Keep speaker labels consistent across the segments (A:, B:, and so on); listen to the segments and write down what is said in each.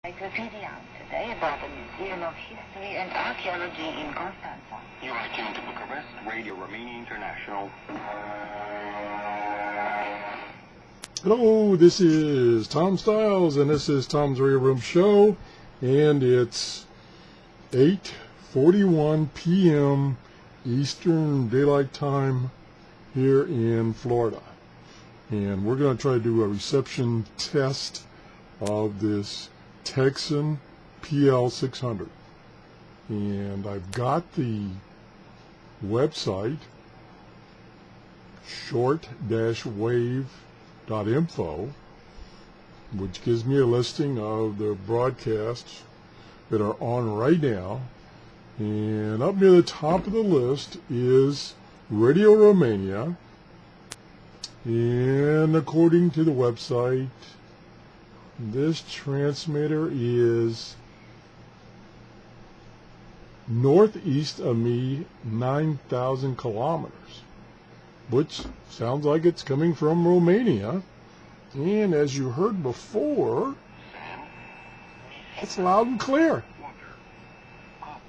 A: Encyclopedia today about the Museum of History and Archaeology in Constanța.
B: You are tuned to Bucharest, Radio Romania International.
C: Hello, this is Tom Stiles, and this is Tom's Radio Room Show, and it's 8:41 p.m. Eastern Daylight Time here in Florida. And we're going to try to do a reception test of this Tecsun PL-600. And I've got the website, short-wave.info, which gives me a listing of the broadcasts that are on right now. And up near the top of the list is Radio Romania. And according to the website, this transmitter is northeast of me 9,000 kilometers, which sounds like it's coming from Romania. And as you heard before, it's loud and clear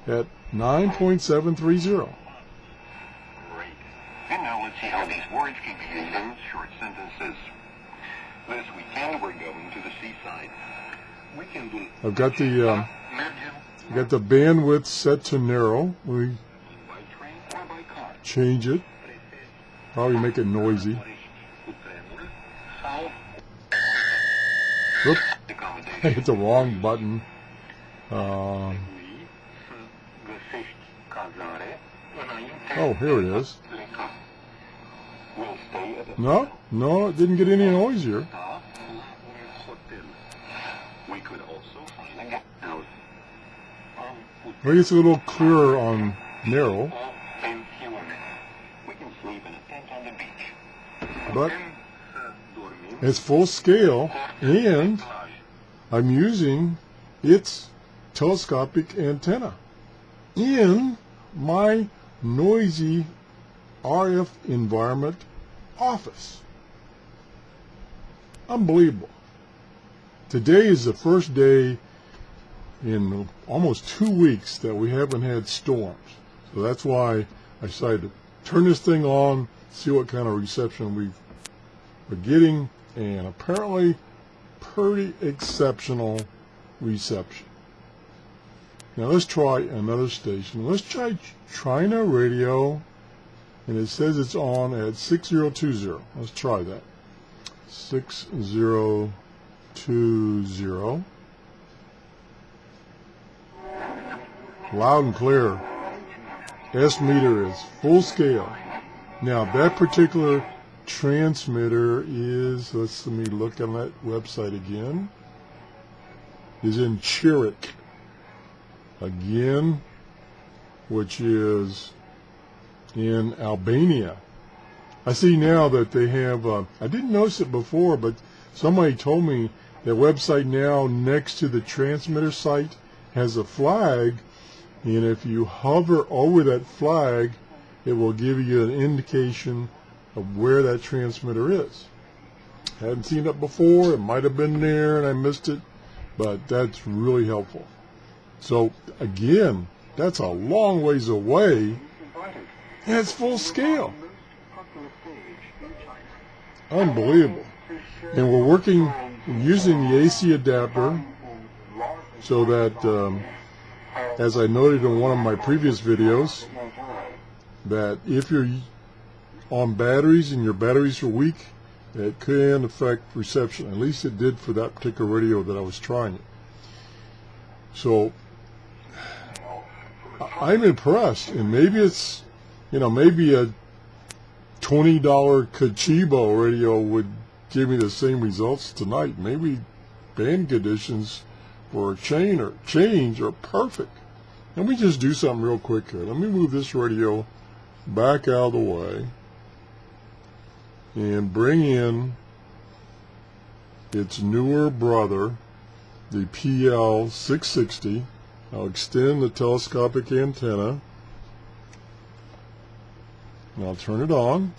C: at 9.730.
B: Great. And now let's see how these words can be used in short sentences. This weekend we're going to the seaside. We can do.
C: I've got the bandwidth set to narrow. We
B: by train or by car.
C: change it. Probably make it noisy. Whoop! I hit the wrong button. Oh, here it is. No, it didn't get any noisier.
B: We could also find a house.
C: Maybe it's a little clearer on narrow,
B: We can sleep in a tent on the beach.
C: but it's full scale, and I'm using its telescopic antenna in my noisy RF environment office. Unbelievable. Today is the first day in almost 2 weeks that we haven't had storms. So that's why I decided to turn this thing on, see what kind of reception we're getting, and apparently pretty exceptional reception. Now let's try another station. Let's try China Radio, and it says it's on at 6020. Let's try that. 6020. Loud and clear. S meter is full scale. Now that particular transmitter is, let me look on that website again, is in Chiric again, which is in Albania. I see now that they have, I didn't notice it before, but somebody told me that website now next to the transmitter site has a flag, and if you hover over that flag, it will give you an indication of where that transmitter is. Hadn't seen it before. It might have been there and I missed it, but that's really helpful. So again, that's a long ways away, and it's full scale. Unbelievable. And we're working using the AC adapter so that, as I noted in one of my previous videos, that if you're on batteries and your batteries are weak, it can affect reception. At least it did for that particular radio that I was trying it. So I'm impressed, and maybe it's, maybe a $20 Kachibo radio would give me the same results tonight. Maybe band conditions for a change are perfect. Let me just do something real quick here. Let me move this radio back out of the way and bring in its newer brother, the PL-660. I'll extend the telescopic antenna, and I'll turn it on.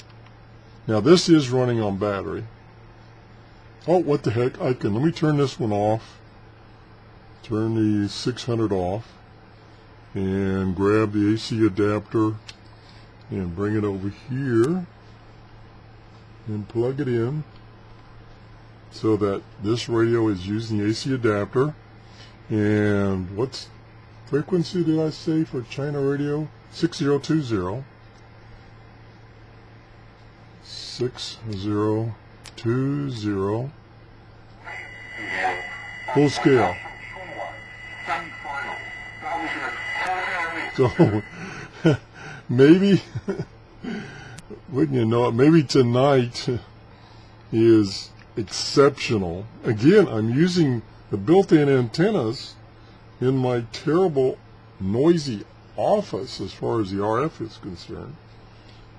C: Now this is running on battery. Oh, what the heck, let me turn this one off. turn the 600 off and grab the AC adapter and bring it over here and plug it in so that this radio is using the AC adapter. And what frequency did I say for China radio? 6020. 6020. Full scale. So maybe, wouldn't you know it, maybe tonight is exceptional. Again, I'm using the built-in antennas in my terrible noisy office as far as the RF is concerned.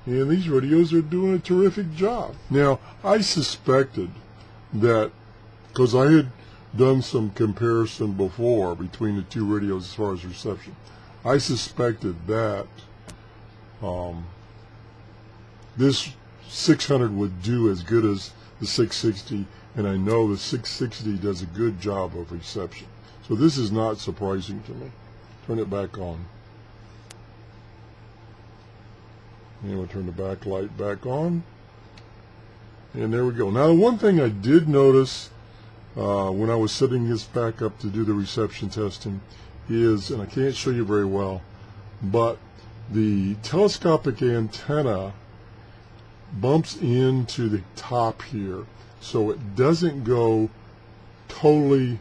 C: And these radios are doing a terrific job. Now, I suspected that, because I had done some comparison before between the two radios as far as reception, I suspected that this 600 would do as good as the 660, and I know the 660 does a good job of reception. So this is not surprising to me. Turn it back on. And we'll turn the backlight back on. And there we go. Now, the one thing I did notice when I was setting this back up to do the reception testing is, and I can't show you very well, but the telescopic antenna bumps into the top here, so it doesn't go totally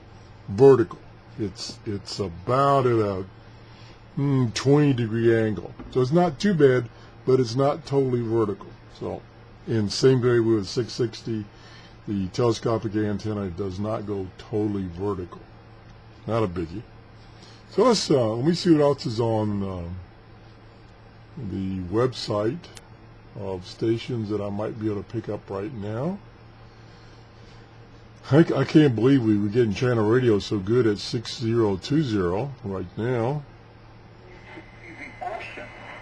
C: vertical. It's about at a 20-degree angle, so it's not too bad, but it's not totally vertical. So, in same way with 660, the telescopic antenna does not go totally vertical. Not a biggie. So let me see what else is on the website of stations that I might be able to pick up right now. I can't believe we were getting China radio so good at 6020 right now.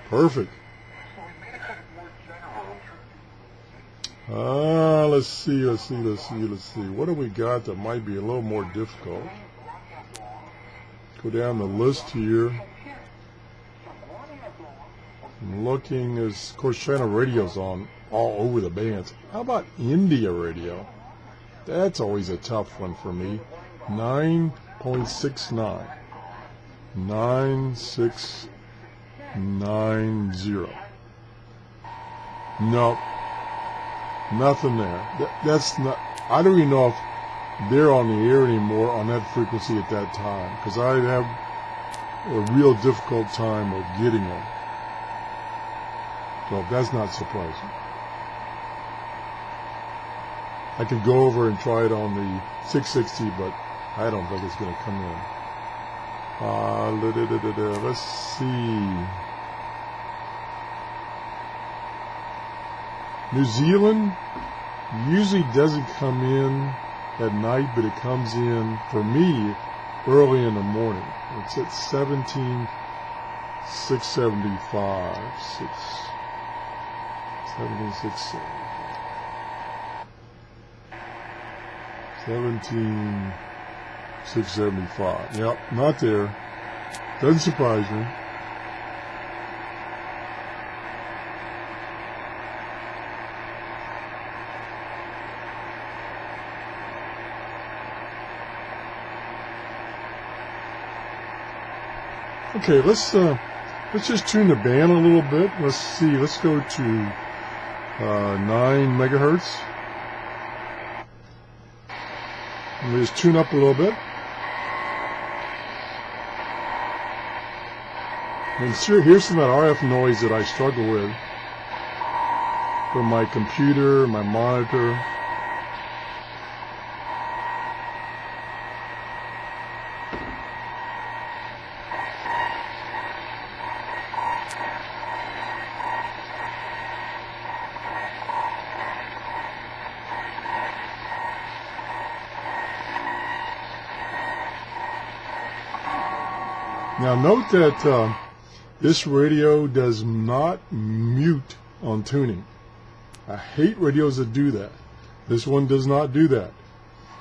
C: Perfect. Let's see. What do we got that might be a little more difficult? Go down the list here. I'm looking, of course, China radio's on all over the bands. How about India radio? That's always a tough one for me. 9.69. 9690. Nope. Nothing there. That's not. I don't even know if they're on the air anymore on that frequency at that time, because I'd have a real difficult time of getting them. So that's not surprising. I could go over and try it on the 660, but I don't think it's going to come in. Let's see. New Zealand usually doesn't come in at night, but it comes in, for me, early in the morning. It's at 17,675. 17,675. Yep, not there. Doesn't surprise me. Okay, let's just tune the band a little bit. Let's see. Let's go to 9 megahertz. Let me just tune up a little bit. And here's some of that RF noise that I struggle with from my computer, my monitor. Now note that this radio does not mute on tuning. I hate radios that do that. This one does not do that.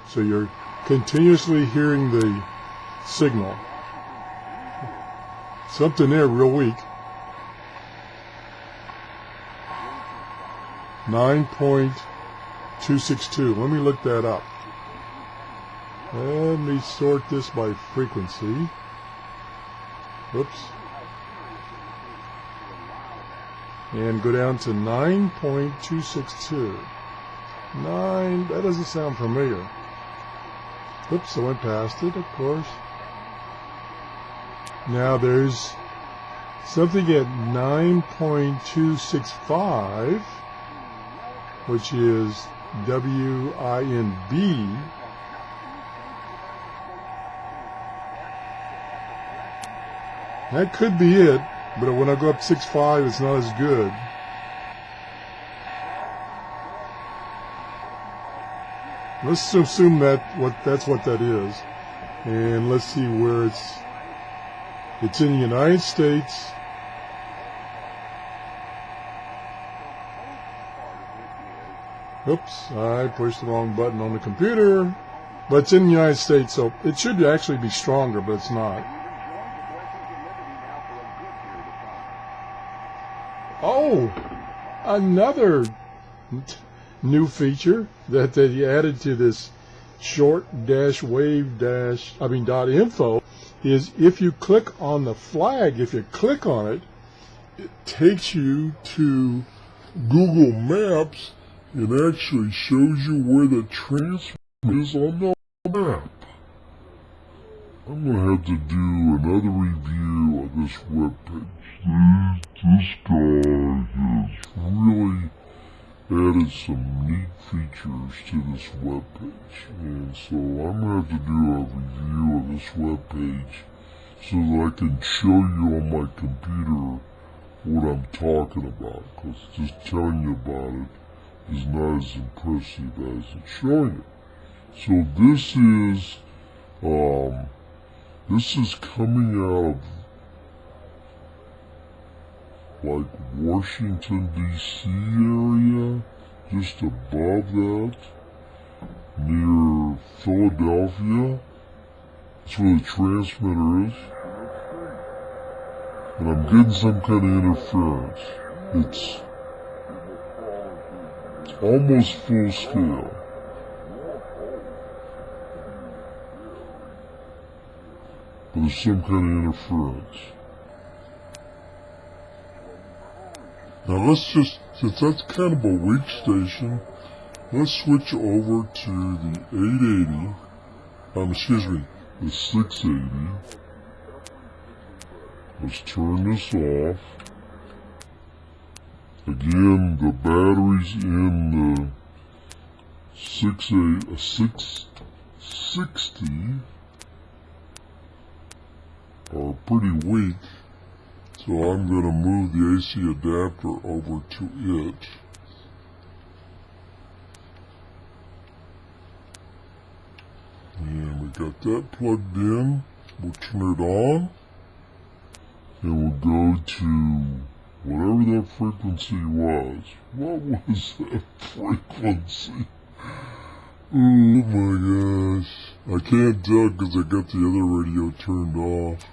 C: So you're continuously hearing the signal. Something there real weak. 9.262. Let me look that up. Let me sort this by frequency. Whoops. And go down to 9.262. 9, that doesn't sound familiar. Oops, I went past it, of course. Now there's something at 9.265, which is WINB. That could be it, but when I go up 6.5, it's not as good. Let's assume that's what that is, and let's see where it's in the United States. Oops, I pushed the wrong button on the computer, but it's in the United States, so it should actually be stronger, but it's not. Oh, another new feature that they added to this short-wave-info is if you click on the flag, if you click on it, it takes you to Google Maps and actually shows you where the transmitter is on the map. I'm going to have to do another review of this webpage. This guy has really added some neat features to this webpage, and so I'm going to have to do a review of this webpage so that I can show you on my computer what I'm talking about, because just telling you about it is not as impressive as it's showing it. So this is coming out of like Washington, D.C. area, just above that, near Philadelphia. That's where the transmitter is. And I'm getting some kind of interference. It's almost full scale. But there's some kind of interference. Now let's just, since that's kind of a weak station, let's switch over to the 880, the 680. Let's turn this off. Again, the batteries in the 660 are pretty weak. So I'm going to move the AC adapter over to it. And we got that plugged in. We'll turn it on. And we'll go to whatever that frequency was. What was that frequency? Oh my gosh. I can't tell because I got the other radio turned off.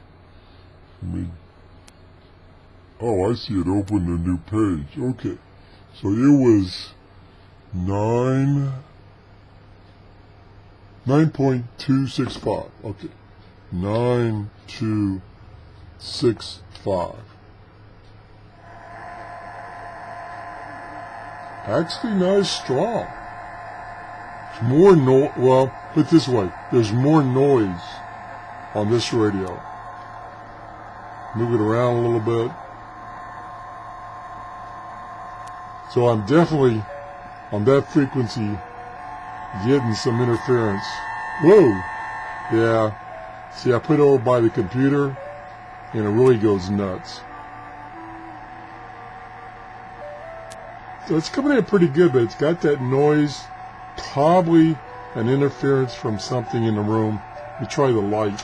C: Oh, I see it opened a new page. Okay. So it was 9.265. Okay. 9.265. Actually not as strong. It's more well, put it this way. There's more noise on this radio. Move it around a little bit. So I'm definitely, on that frequency, getting some interference. Whoa! Yeah. See, I put it over by the computer, and it really goes nuts. So it's coming in pretty good, but it's got that noise, probably an interference from something in the room. Let me try the light.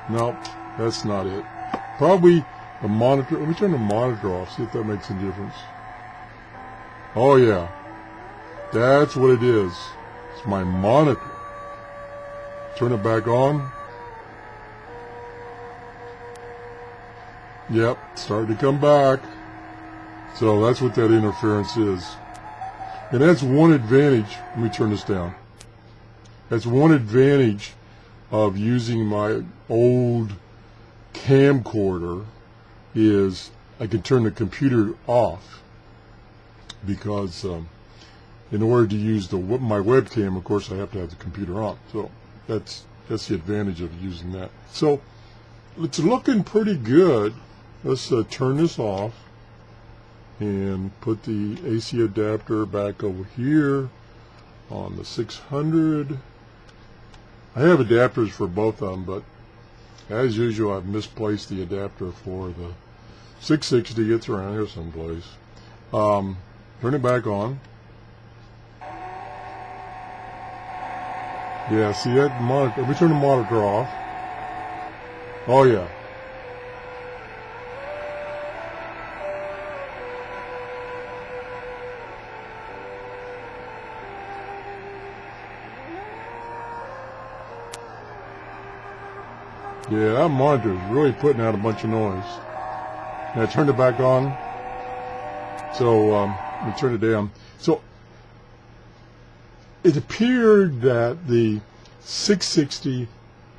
C: Nope, that's not it. Probably the monitor. Let me turn the monitor off, see if that makes a difference. Oh yeah, that's what it is. It's my monitor. Turn it back on. Yep, starting to come back. So that's what that interference is. And that's one advantage. Let me turn this down. That's one advantage of using my old camcorder, is I can turn the computer off, because in order to use my webcam, of course, I have to have the computer on. So that's the advantage of using that. So it's looking pretty good. Let's turn this off and put the AC adapter back over here on the 600. I have adapters for both of them, but as usual, I've misplaced the adapter for the 660. It's around here someplace. Turn it back on. Yeah, see that monitor? Let me turn the monitor off. Oh yeah. Yeah, that monitor is really putting out a bunch of noise. And I turned it back on. So let me turn it down. So it appeared that the 660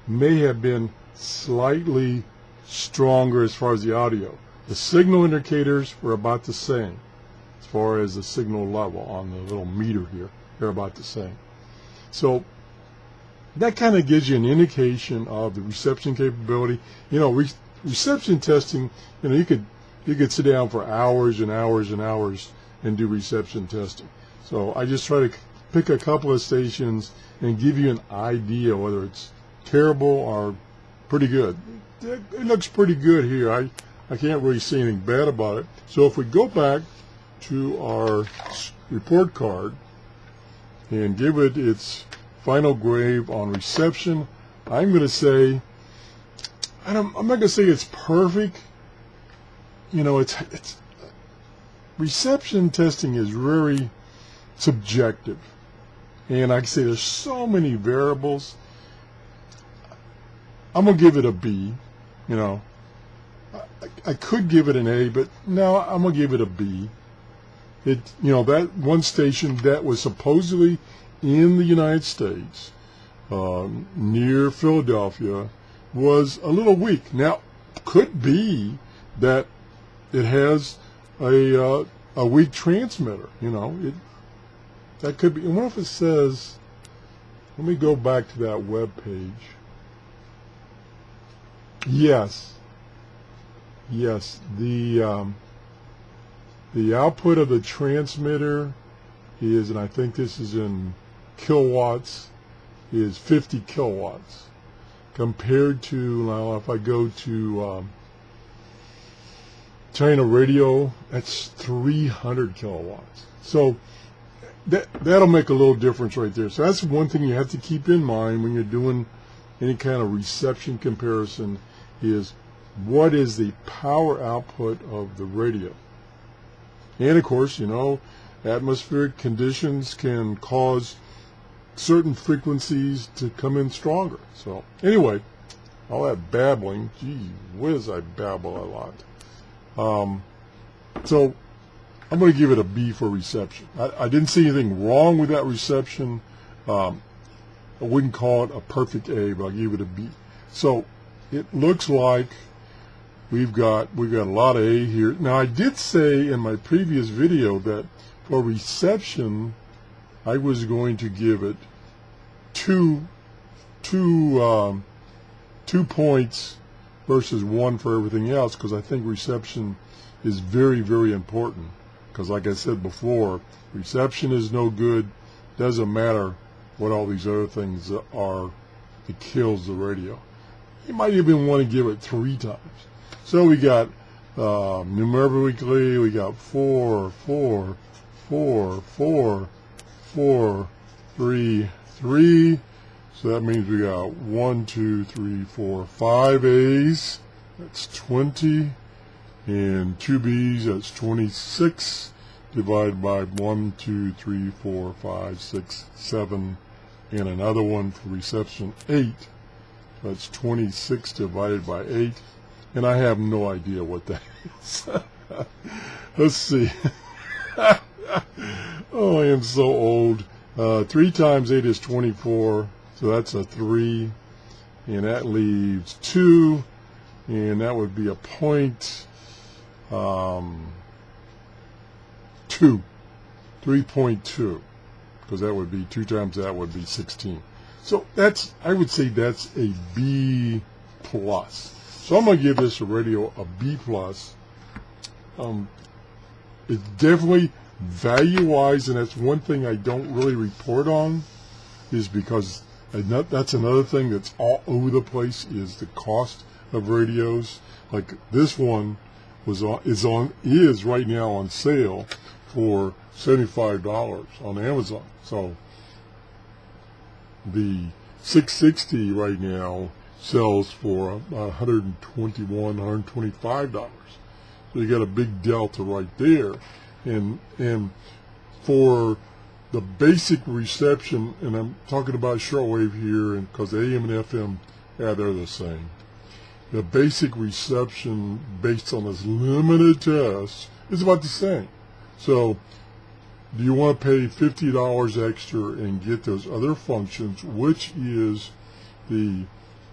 C: may have been slightly stronger as far as the audio. The signal indicators were about the same as far as the signal level on the little meter here. They're about the same. So that kind of gives you an indication of the reception capability. You know, reception testing, you know, you could sit down for hours and hours and hours and do reception testing. So I just try to pick a couple of stations and give you an idea whether it's terrible or pretty good. It looks pretty good here. I can't really see anything bad about it. So if we go back to our report card and give it its final grade on reception, I'm going to say, I'm not going to say it's perfect. You know, it's reception testing is very subjective, and like I say, there's so many variables. I'm gonna give it a B. You know, I could give it an A, but no, I'm gonna give it a B. You know, that one station that was supposedly in the United States, near Philadelphia, was a little weak. Now, could be that it has a weak transmitter. You know, that could be. And what if it says? Let me go back to that web page. Yes. The output of the transmitter is, and I think this is in kilowatts, is 50 kilowatts. Compared to, now if I go to China radio, that's 300 kilowatts. So that'll make a little difference right there. So that's one thing you have to keep in mind when you're doing any kind of reception comparison, is what is the power output of the radio. And of course, you know, atmospheric conditions can cause certain frequencies to come in stronger. So anyway, all that babbling, gee whiz, I babble a lot. So I'm going to give it a B for reception. I didn't see anything wrong with that reception. I wouldn't call it a perfect A, but I'll give it a B. So it looks like we've got a lot of A here. Now I did say in my previous video that for reception I was going to give it two points versus one for everything else, because I think reception is very, very important. Because like I said before, reception is no good. Doesn't matter what all these other things are. It kills the radio. You might even want to give it 3 times. So we got numerically, we got 4, 4, 4, 4, 4, 3, 3. So that means we got 1, 2, 3, 4, 5 A's. That's 20. And 2 B's, that's 26. Divided by 1, 2, 3, 4, 5, 6, 7. And another one for reception, 8. That's 26 divided by 8. and I have no idea what that is. Let's see. Oh, I am so old. 3 times 8 is 24, so that's a 3, and that leaves 2, and that would be a point 2, 3.2, because that would be 2 times that would be 16. So that's, I would say that's a B plus. So I'm going to give this radio a B plus. It's definitely value-wise, and that's one thing I don't really report on, is because that's another thing that's all over the place, is the cost of radios. Like this one is right now on sale for $75 on Amazon. So the 660 right now sells for $121, $125. So you got a big delta right there. And for the basic reception, and I'm talking about shortwave here, and because AM and FM, yeah, they're the same. The basic reception based on this limited test is about the same. So do you want to pay $50 extra and get those other functions, which is the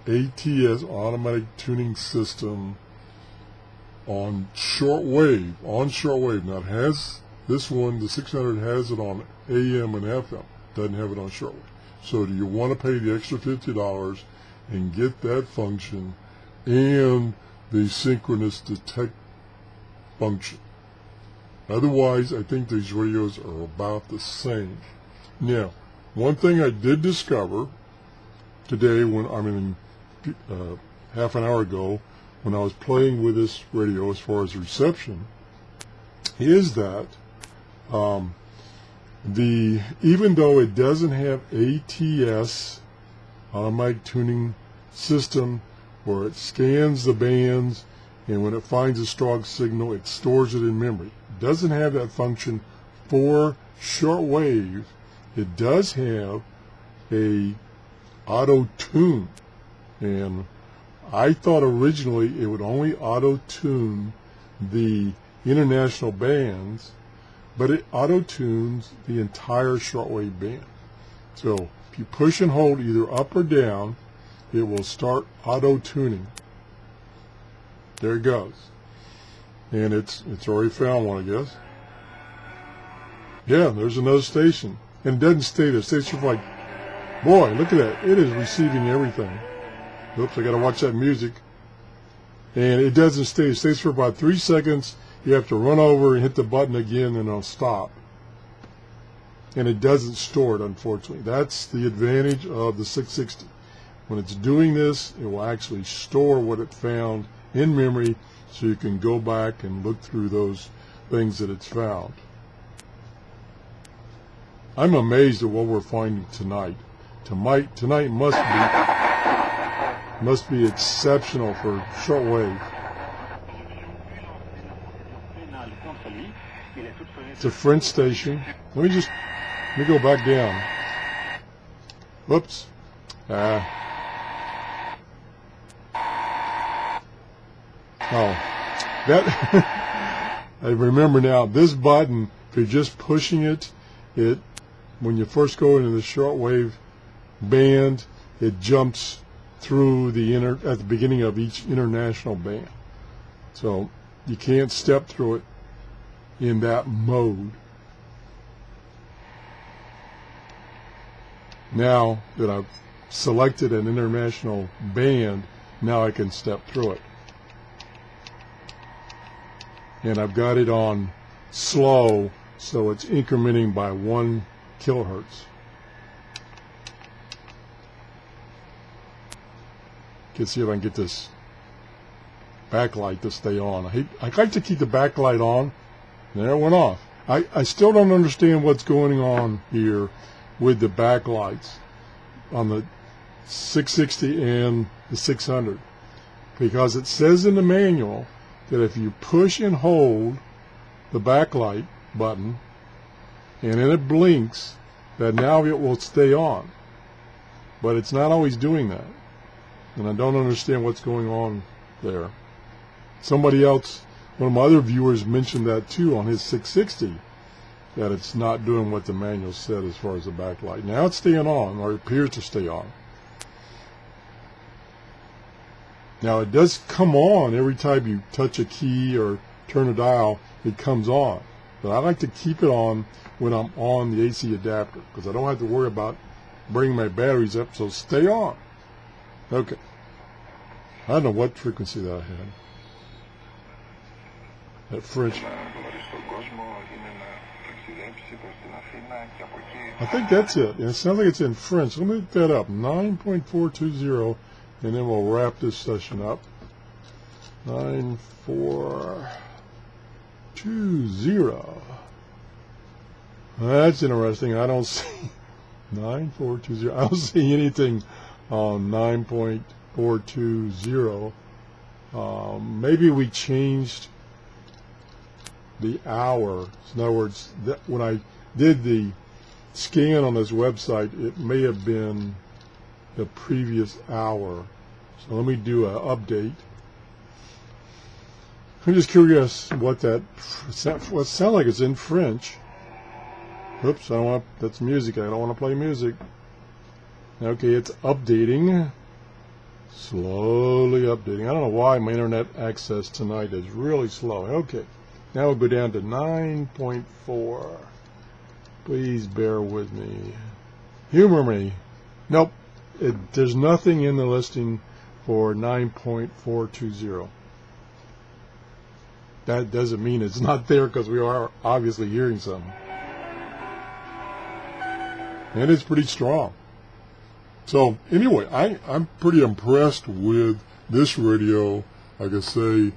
C: ATS automatic tuning system on shortwave? Now it has this one, the 600 has it on AM and FM, doesn't have it on shortwave. So do you want to pay the extra $50 and get that function and the synchronous detect function? Otherwise, I think these radios are about the same. Now, one thing I did discover today, half an hour ago, when I was playing with this radio as far as reception, is that even though it doesn't have ATS, automatic tuning system, where it scans the bands, and when it finds a strong signal, it stores it in memory. It doesn't have that function for shortwave. It does have a auto tune, and I thought originally it would only auto tune the international bands, but it auto tunes the entire shortwave band. So if you push and hold either up or down, it will start auto tuning. There it goes. And it's already found one, I guess. Yeah, there's another station. And it doesn't stay there. It stays for like, boy, look at that. It is receiving everything. Oops, I got to watch that music. And it doesn't stay. It stays for about 3 seconds. You have to run over and hit the button again, and it'll stop. And it doesn't store it, unfortunately. That's the advantage of the 660. When it's doing this, it will actually store what it found in memory, so you can go back and look through those things that it's found. I'm amazed at what we're finding tonight. Tonight must be exceptional for shortwave. It's a French station. Let me go back down. Whoops. That I remember now. This button, if you're just pushing it, when you first go into the shortwave band, it jumps through at the beginning of each international band. So you can't step through it in that mode. Now that I've selected an international band, now I can step through it. And I've got it on slow, so it's incrementing by 1 kilohertz. Let's see if I can get this backlight to stay on. I like to keep the backlight on. There it went off. I still don't understand what's going on here with the backlights on the 660 and the 600, because it says in the manual that if you push and hold the backlight button and then it blinks, that now it will stay on. But it's not always doing that, and I don't understand what's going on there. Somebody else, one of my other viewers, mentioned that too on his 660, that it's not doing what the manual said as far as the backlight. Now it's staying on, or it appears to stay on. Now it does come on every time you touch a key or turn a dial, it comes on. But I like to keep it on when I'm on the AC adapter, because I don't have to worry about bringing my batteries up, so stay on. Okay. I don't know what frequency that I had. That French. I think that's it. And it sounds like it's in French. Let me look that up. 9.420, and then we'll wrap this session up. 9420. That's interesting. I don't see 9420. I don't see anything on 9.420. Maybe we changed the hour. In other words, when I did the scan on this website, it may have been the previous hour. So let me do an update. I'm just curious what sounds like. It's in French. Oops, I don't want. That's music. I don't want to play music. Okay, it's updating. Slowly updating. I don't know why my internet access tonight is really slow. Okay, now we'll go down to 9.4. Please bear with me. Humor me. Nope. There's nothing in the listing for 9.420. That doesn't mean it's not there, because we are obviously hearing something. And it's pretty strong. So anyway, I'm pretty impressed with this radio. Like I say,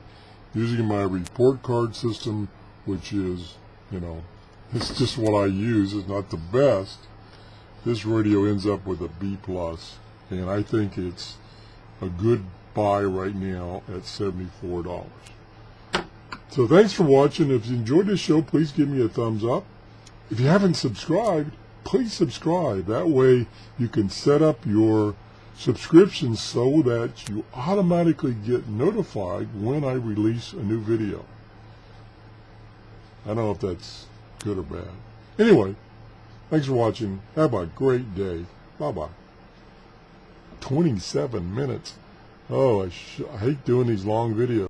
C: using my report card system, which is, it's just what I use. It's not the best. This radio ends up with a B+, and I think it's a good buy right now at $74. So thanks for watching. If you enjoyed this show, please give me a thumbs up. If you haven't subscribed, please subscribe. That way you can set up your subscription so that you automatically get notified when I release a new video. I don't know if that's good or bad. Anyway, thanks for watching. Have a great day. Bye-bye. 27 minutes. Oh, I hate doing these long videos.